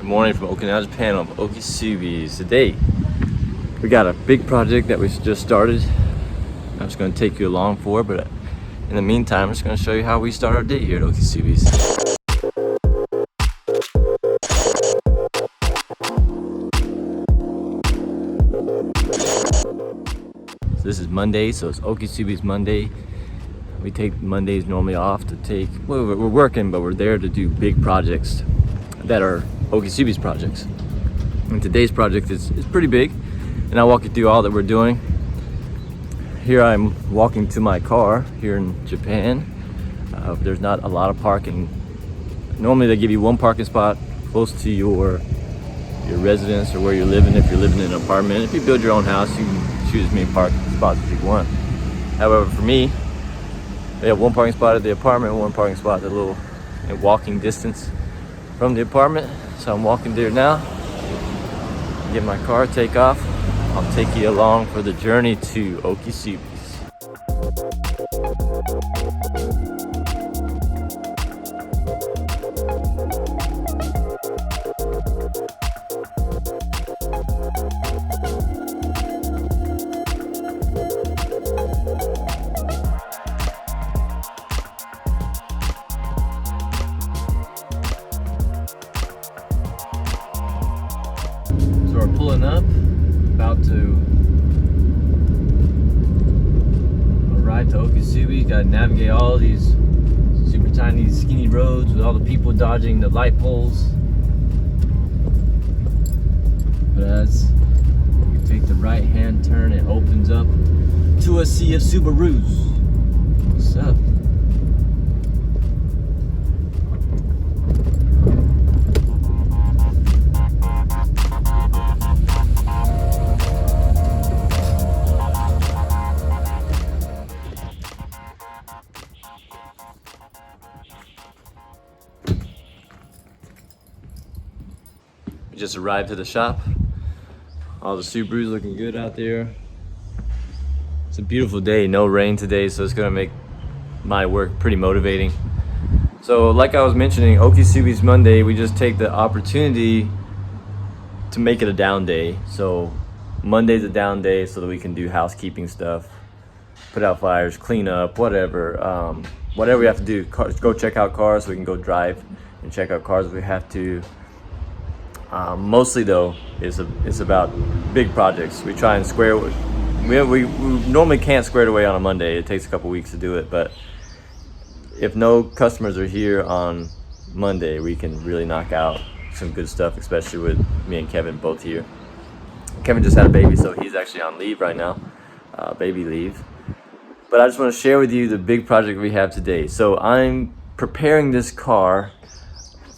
morning from Okinawa, Japan of Okisubi's. Today, we got a big project that we just started. I'm just going to take you along for it, but in the meantime, I'm just going to show you how we start our day here at Okisubi's. So this is Monday, so it's Okisubi's Monday. We take Mondays normally off to take, well, we're working, but we're there to do big projects that are Okisubi's projects. And today's project is pretty big, and I'll walk you through all that we're doing. Here I'm walking to my car here in Japan. There's not a lot of parking. Normally they give you one parking spot close to your residence or where you're living. If you're living in an apartment, if you build your own house, you can choose as many parking spots as you want. However, for me, they have one parking spot at the apartment, one parking spot at a little walking distance from the apartment. So I'm walking there now. Get my car, take off. I'll take you along for the journey to Okisubi's. So we're pulling up, about to arrive to Okisubi. Got to navigate all these super tiny, skinny roads with all the people dodging the light poles. But as you take the right-hand turn, it opens up to a sea of Subarus. What's up? We just arrived to the shop. All the Subarus looking good out there. It's a beautiful day, no rain today, so it's gonna make my work pretty motivating. So like I was mentioning, Okisubi's Monday, we just take the opportunity to make it a down day. So Monday's a down day so that we can do housekeeping stuff, put out fires, clean up, whatever. Whatever we have to do, go check out cars so we can go drive and check out cars if we have to. Mostly though, it's about big projects. We try and square it. We normally can't square it away on a Monday. It takes a couple weeks to do it, but if no customers are here on Monday, we can really knock out some good stuff, especially with me and Kevin both here. Kevin just had a baby, so he's actually on leave right now, baby leave. But I just want to share with you the big project we have today. So I'm preparing this car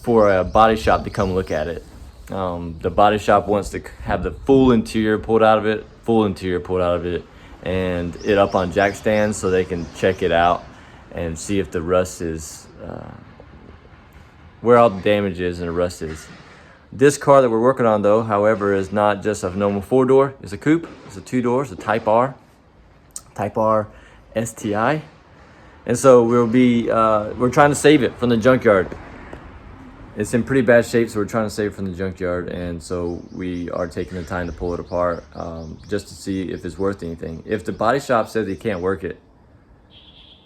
for a body shop to come look at it. The body shop wants to have the full interior pulled out of it, and it up on jack stands so they can check it out and see if the rust is, where all the damage is and the rust is. This car that we're working on though, however, is not just a normal 4-door, it's a coupe, it's a 2-door, it's a Type R STI. And so we're trying to save it from the junkyard. It's in pretty bad shape, so we're trying to save it from the junkyard, and so we are taking the time to pull it apart just to see if it's worth anything. If the body shop says they can't work it,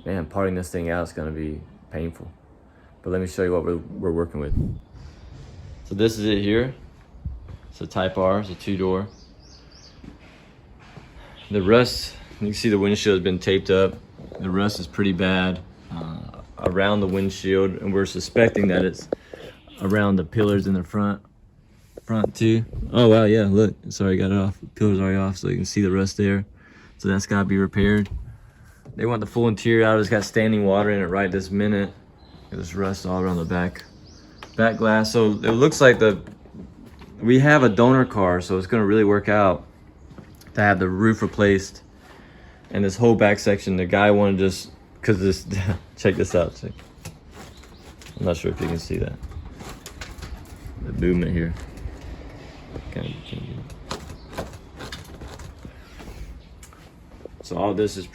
man, parting this thing out is going to be painful. But let me show you what we're working with. So this is it here. It's a Type R, it's a 2-door. The rust, you can see the windshield has been taped up. The rust is pretty bad around the windshield, and we're suspecting that it's around the pillars in the front too. Oh wow, yeah, look, sorry, got it off. The pillars are off, so you can see the rust there. So that's got to be repaired. They want the full interior out. It's got standing water in it right this minute. There's rust all around the back glass. So it looks like we have a donor car, so it's going to really work out to have the roof replaced and this whole back section. The guy wanted just because this check this out. I'm not sure if you can see that. The movement here. So all this is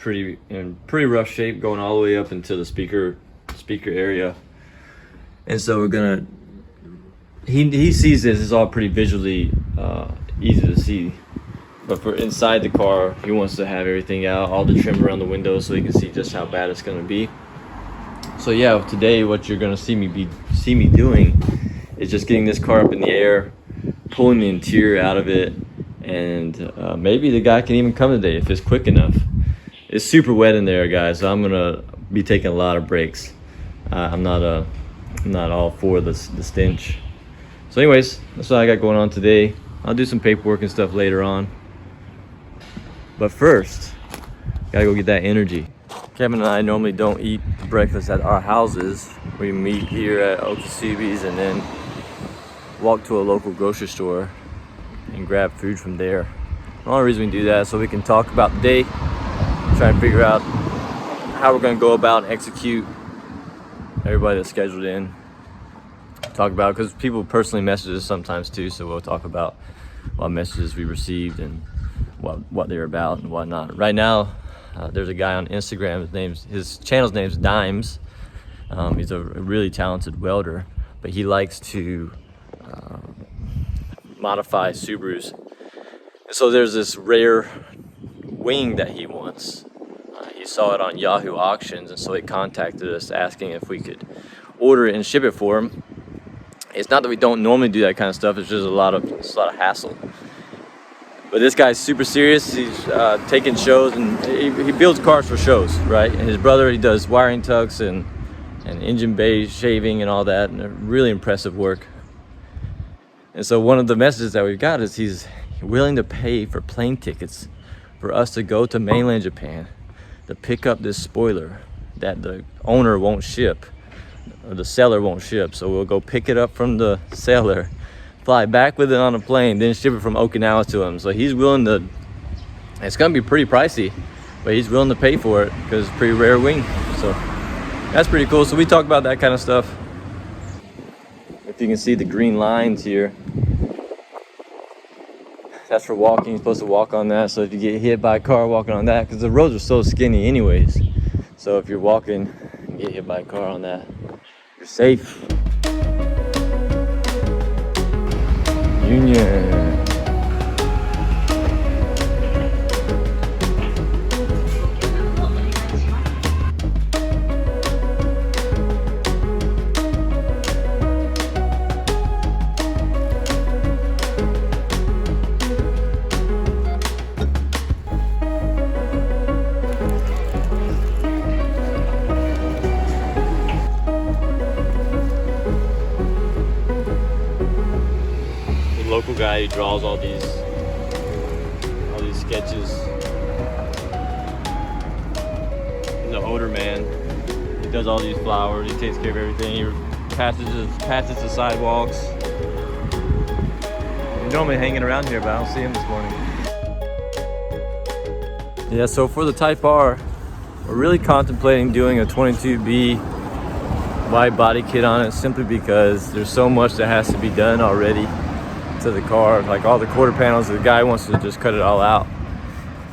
in pretty rough shape, going all the way up into the speaker area. And so we're gonna he sees this. It's all pretty visually easy to see. But for inside the car, he wants to have everything out, all the trim around the windows, so he can see just how bad it's gonna be. So yeah, today what you're gonna see me doing is just getting this car up in the air, pulling the interior out of it, and maybe the guy can even come today if it's quick enough. It's super wet in there, guys, so I'm gonna be taking a lot of breaks. I'm not all for the stench. So anyways, that's what I got going on today. I'll do some paperwork and stuff later on. But first, gotta go get that energy. Kevin and I normally don't eat breakfast at our houses. We meet here at Okasubi's and then walk to a local grocery store and grab food from there. The only reason we do that is so we can talk about the day, try and figure out how we're gonna go about and execute everybody that's scheduled in. Talk about, because people personally message us sometimes too, so we'll talk about what messages we received and what they're about and whatnot. Right now, there's a guy on Instagram. His channel's name's Dimes. He's a really talented welder, but he likes to modify Subarus. And so there's this rare wing that he wants. He saw it on Yahoo Auctions, and so he contacted us asking if we could order it and ship it for him. It's not that we don't normally do that kind of stuff. It's just a lot of hassle. But this guy's super serious. He's taking shows, and he builds cars for shows, right? And his brother, he does wiring tucks and engine bay shaving and all that, and really impressive work. And so one of the messages that we've got is he's willing to pay for plane tickets for us to go to mainland Japan to pick up this spoiler that the owner won't ship, or the seller won't ship. So we'll go pick it up from the seller, fly back with it on a plane, then ship it from Okinawa to him. So he's willing to, it's gonna be pretty pricey, but he's willing to pay for it because it's a pretty rare wing. So that's pretty cool. So we talk about that kind of stuff. If you can see the green lines here, that's for walking. You're supposed to walk on that. So if you get hit by a car walking on that, because the roads are so skinny anyways, so if you're walking and get hit by a car on that, you're safe. Union. Local guy who draws all these sketches. He's an older man. He does all these flowers. He takes care of everything. He patches the sidewalks. He's normally hanging around here, but I don't see him this morning. Yeah, so for the Type R, we're really contemplating doing a 22B wide body kit on it, simply because there's so much that has to be done already to the car. Like all the quarter panels, the guy wants to just cut it all out.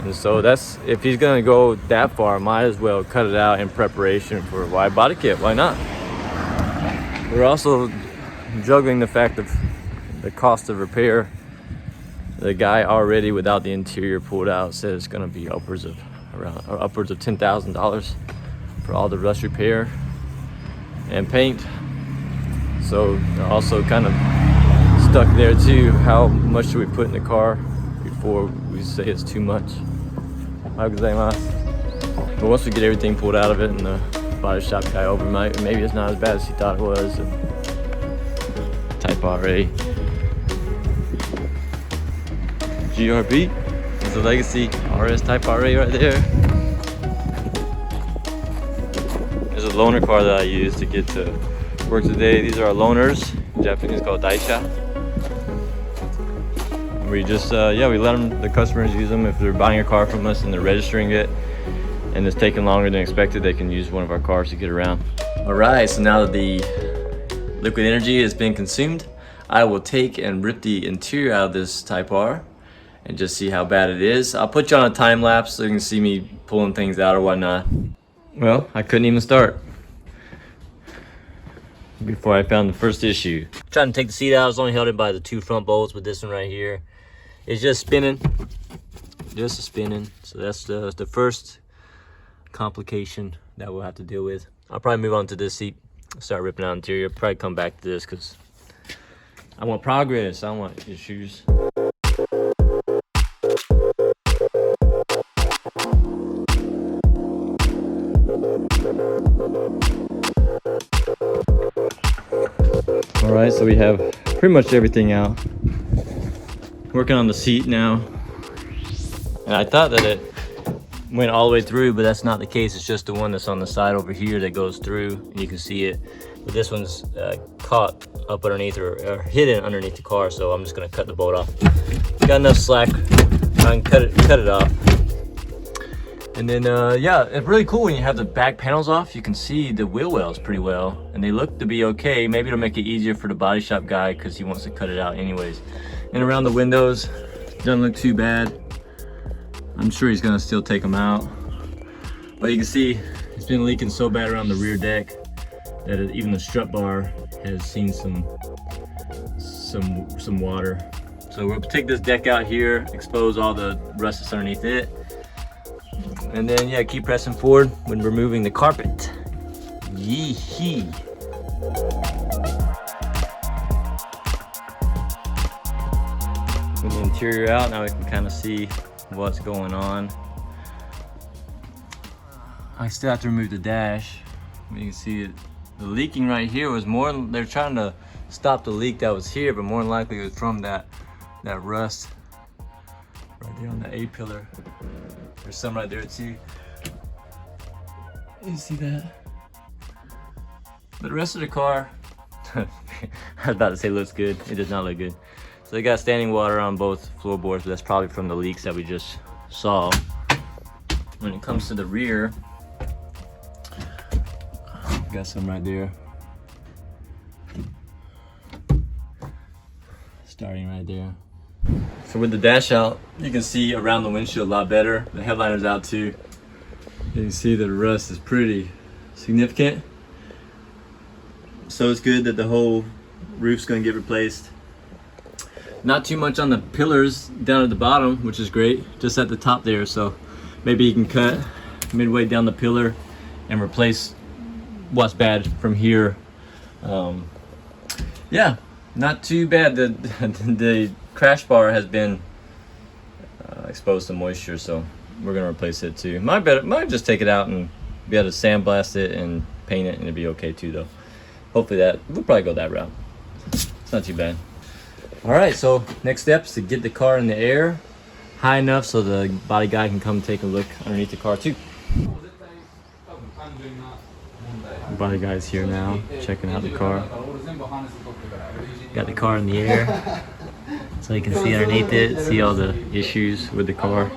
And so that's, if he's gonna go that far, might as well cut it out in preparation for a wide body kit. Why not? We're also juggling the fact of the cost of repair. The guy already, without the interior pulled out, said it's gonna be upwards of $10,000 for all the rust repair and paint. So also kind of stuck there too. How much should we put in the car before we say it's too much? But once we get everything pulled out of it and the body shop guy over, maybe it's not as bad as he thought it was. Type RA GRB. There's a Legacy RS Type RA right there. There's a loaner car that I use to get to work today. These are our loaners. In Japanese called Daisha. We just, we let the customers use them. If they're buying a car from us and they're registering it and it's taking longer than expected, they can use one of our cars to get around. All right, so now that the liquid energy has been consumed, I will take and rip the interior out of this Type R and just see how bad it is. I'll put you on a time lapse so you can see me pulling things out or whatnot. Well, I couldn't even start. before I found the first issue. Trying to take the seat out. I was only held in by the 2 front bolts, but this one right here is just spinning. Just spinning. So that's the first complication that we'll have to deal with. I'll probably move on to this seat, start ripping out interior. Probably come back to this because I want progress. I don't want issues. All right, so we have pretty much everything out. Working on the seat now. And I thought that it went all the way through, but that's not the case. It's just the one that's on the side over here that goes through, and you can see it. But this one's caught up underneath or hidden underneath the car, so I'm just gonna cut the bolt off. Got enough slack, I can cut it off. And then, yeah, it's really cool when you have the back panels off. You can see the wheel wells pretty well, and they look to be okay. Maybe it'll make it easier for the body shop guy because he wants to cut it out anyways. And around the windows, doesn't look too bad. I'm sure he's gonna still take them out. But you can see it's been leaking so bad around the rear deck that even the strut bar has seen some water. So we'll take this deck out here, expose all the rust that's underneath it. And then, yeah, keep pressing forward when removing the carpet. Yee-hee. With the interior out, now we can kind of see what's going on. I still have to remove the dash. You can see it. The leaking right here was more, they're trying to stop the leak that was here, but more than likely it was from that rust right there on the A-pillar. There's some right there too. You see that? But the rest of the car, I was about to say looks good. It does not look good. So they got standing water on both floorboards, but that's probably from the leaks that we just saw. When it comes to the rear, got some right there. Starting right there. So with the dash out, you can see around the windshield a lot better. The headliner's out too. You can see that the rust is pretty significant. So it's good that the whole roof's gonna get replaced. Not too much on the pillars down at the bottom, which is great, just at the top there. So maybe you can cut midway down the pillar and replace what's bad from here. Yeah, not too bad. The crash bar has been exposed to moisture, so we're gonna replace it too. Might just take it out and be able to sandblast it and paint it, and it'd be okay too though. Hopefully we'll probably go that route. It's not too bad. All right, so next step is to get the car in the air high enough so the body guy can come take a look underneath the car too. The body guy's here now, checking out the car. Got the car in the air, so you can see underneath it, see all the issues with the car.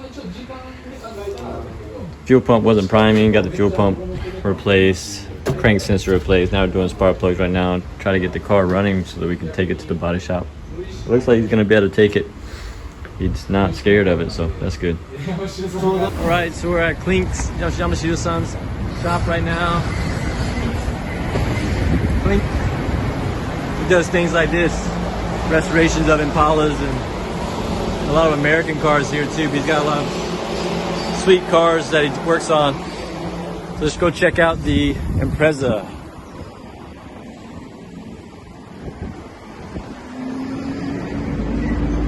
Fuel pump wasn't priming, got the fuel pump replaced, crank sensor replaced. Now we're doing spark plugs right now, try to get the car running so that we can take it to the body shop. It looks like he's gonna be able to take it. He's not scared of it, so that's good. All right, so we're at Klink's, Yamashita-san's shop right now. Klink, he does things like this, restorations of Impalas and a lot of American cars here too, but he's got a lot of sweet cars that he works on. So let's go check out the Impreza.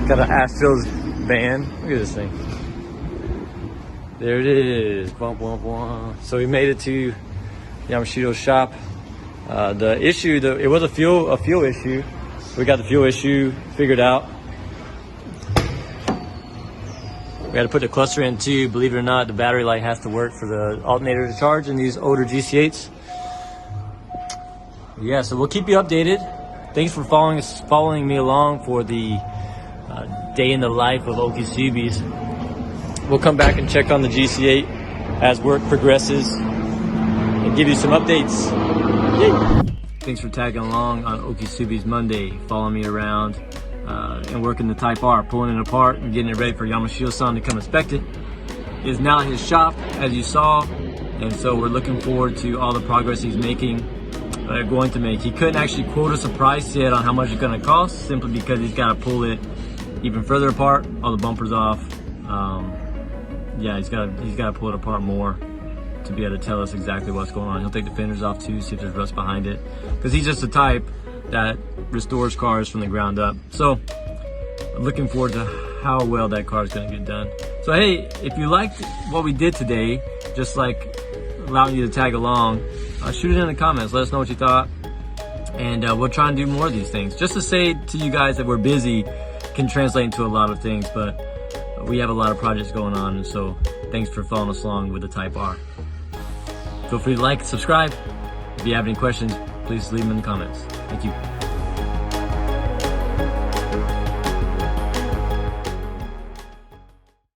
Got an Astros van. Look at this thing. There it is. Bum, bum, bum. So we made it to Yamashita's shop. The issue, it was a fuel issue. We got the fuel issue figured out. We had to put the cluster in too. Believe it or not, the battery light has to work for the alternator to charge in these older GC8s. Yeah, so we'll keep you updated. Thanks for following me along for the day in the life of Okisubi's. We'll come back and check on the GC8 as work progresses and give you some updates. Yay. Thanks for tagging along on Okisubi's Monday, following me around and working the Type R, pulling it apart and getting it ready for Yamashita-san to come inspect it. It is now his shop, as you saw, and so we're looking forward to all the progress he's making. going to make. He couldn't actually quote us a price yet on how much it's going to cost, simply because he's got to pull it even further apart, all the bumpers off. Yeah, he's got to pull it apart more to be able to tell us exactly what's going on. He'll take the fenders off too, see if there's rust behind it, because he's just the type that restores cars from the ground up. So I'm looking forward to how well that car is going to get done. So hey, if you liked what we did today, just like allowing you to tag along, shoot it in the comments. Let us know what you thought, and we'll try and do more of these things. Just to say to you guys that we're busy can translate into a lot of things, but we have a lot of projects going on, and so thanks for following us along with the Type R. Feel free to like, subscribe. If you have any questions, please leave them in the comments. Thank you.